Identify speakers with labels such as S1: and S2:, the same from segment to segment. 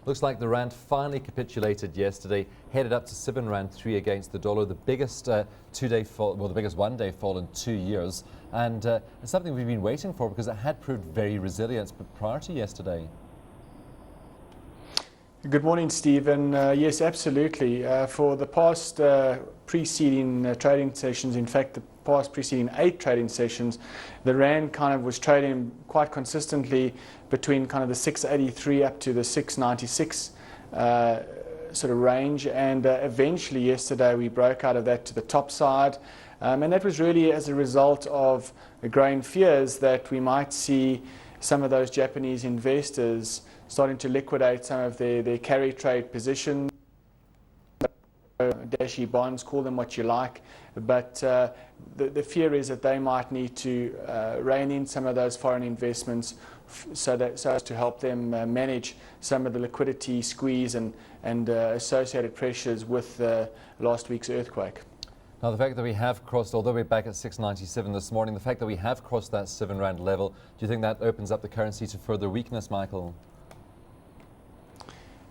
S1: Looks like the rand finally capitulated yesterday, headed up to 7 rand 3 against the dollar, the biggest two-day fall, well, the biggest one-day fall in 2 years, and it's something we've been waiting for because it had proved very resilient, but prior to yesterday.
S2: Good morning, Stephen. Yes, absolutely. For the past preceding trading sessions, in fact, the past preceding 8 trading sessions, the rand kind of was trading quite consistently between kind of the 683 up to the 696 sort of range, and eventually yesterday we broke out of that to the top side, and that was really as a result of growing fears that we might see some of those Japanese investors starting to liquidate some of their carry trade positions, dashi bonds, call them what you like, but the fear is that they might need to rein in some of those foreign investments so as to help them manage some of the liquidity squeeze and associated pressures with last week's earthquake.
S1: Now, the fact that we have crossed, although we're back at 697 this morning, the fact that we have crossed that 7 rand level, do you think that opens up the currency to further weakness, Michael?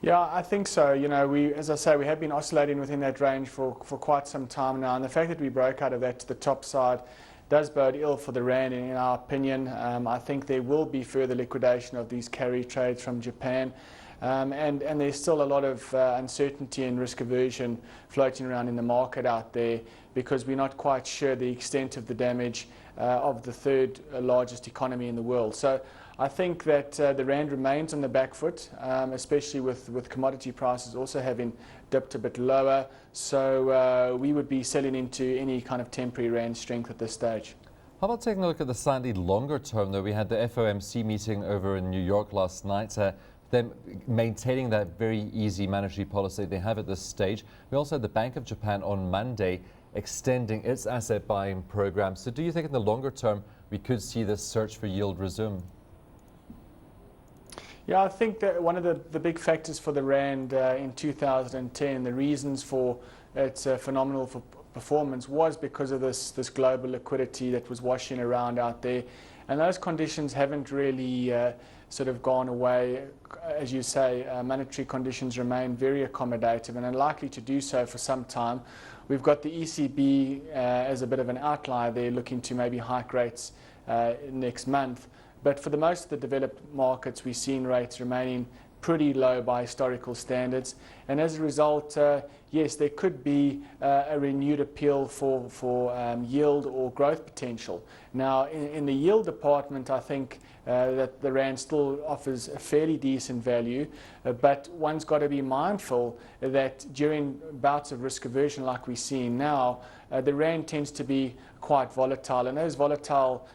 S2: Yeah, I think so. You know, as I say, we have been oscillating within that range for quite some time now, and the fact that we broke out of that to the top side does bode ill for the rand, in our opinion. I think there will be further liquidation of these carry trades from Japan, and there's still a lot of uncertainty and risk aversion floating around in the market out there because we're not quite sure the extent of the damage of the third largest economy in the world. So I think that the rand remains on the back foot, especially with commodity prices also having dipped a bit lower. So we would be selling into any kind of temporary rand strength at this stage.
S1: How about taking a look at the slightly longer term, though? We had the FOMC meeting over in New York last night. Them maintaining that very easy monetary policy they have at this stage. We also had the Bank of Japan on Monday extending its asset buying program. So do you think in the longer term we could see this search for yield resume?
S2: Yeah, I think that one of the big factors for the rand in 2010, the reasons for its phenomenal performance was because of this global liquidity that was washing around out there. And those conditions haven't really sort of gone away. As you say, monetary conditions remain very accommodative and are likely to do so for some time. We've got the ECB as a bit of an outlier there, looking to maybe hike rates next month. But for the most of the developed markets, we've seen rates remaining pretty low by historical standards. And as a result, yes, there could be a renewed appeal for yield or growth potential. Now, in the yield department, I think that the rand still offers a fairly decent value, but one's got to be mindful that during bouts of risk aversion like we're seeing now, the rand tends to be quite volatile, and those volatile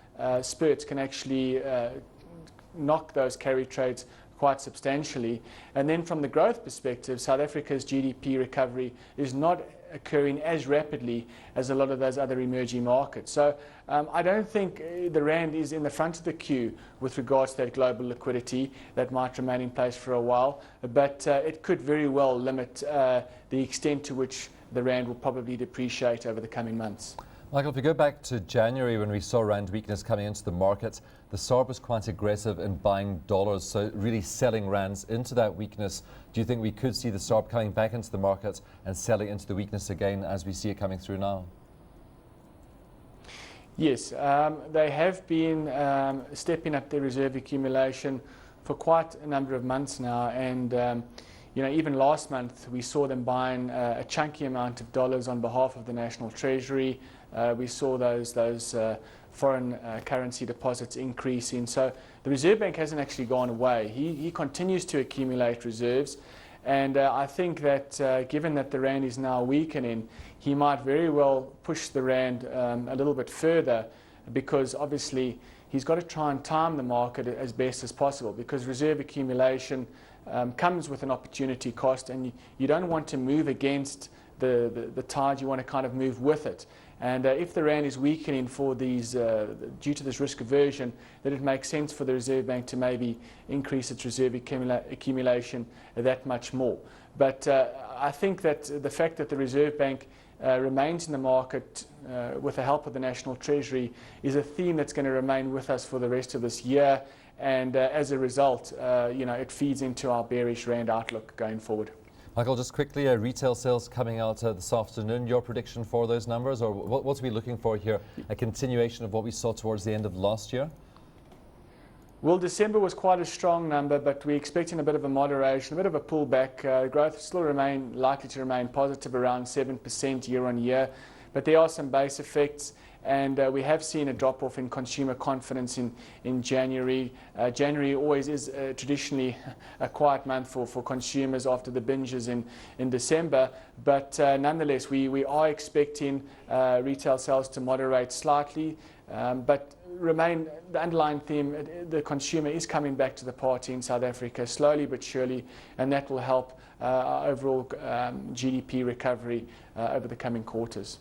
S2: spurts can actually knock those carry trades quite substantially. And then from the growth perspective, South Africa's GDP recovery is not occurring as rapidly as a lot of those other emerging markets. So I don't think the rand is in the front of the queue with regards to that global liquidity that might remain in place for a while, but it could very well limit the extent to which the rand will probably depreciate over the coming months.
S1: Michael, if we go back to January when we saw rand weakness coming into the markets, the SARB was quite aggressive in buying dollars, so really selling rands into that weakness. Do you think we could see the SARB coming back into the markets and selling into the weakness again as we see it coming through now?
S2: Yes, they have been stepping up their reserve accumulation for quite a number of months now, and you know, even last month we saw them buying a chunky amount of dollars on behalf of the National Treasury. We saw those foreign currency deposits increasing. So the Reserve Bank hasn't actually gone away. He continues to accumulate reserves, and I think that given that the rand is now weakening, he might very well push the rand a little bit further, because obviously he's got to try and time the market as best as possible, because reserve accumulation comes with an opportunity cost, and you don't want to move against the tide. You want to kind of move with it. And if the rand is weakening for these, due to this risk aversion, then it makes sense for the Reserve Bank to maybe increase its reserve accumulation that much more. But I think that the fact that the Reserve Bank remains in the market with the help of the National Treasury is a theme that's going to remain with us for the rest of this year. and as a result, it feeds into our bearish rand outlook going forward.
S1: Michael, just quickly, retail sales coming out this afternoon. Your prediction for those numbers, or what are we looking for here? A continuation of what we saw towards the end of last year?
S2: Well, December was quite a strong number, but we're expecting a bit of a moderation, a bit of a pullback. Growth still likely to remain positive, around 7% year on year, but there are some base effects. And we have seen a drop-off in consumer confidence in January. January always is traditionally a quiet month for consumers after the binges in December. But nonetheless, we are expecting retail sales to moderate slightly, but remain the underlying theme. The consumer is coming back to the party in South Africa slowly but surely, and that will help our overall GDP recovery over the coming quarters.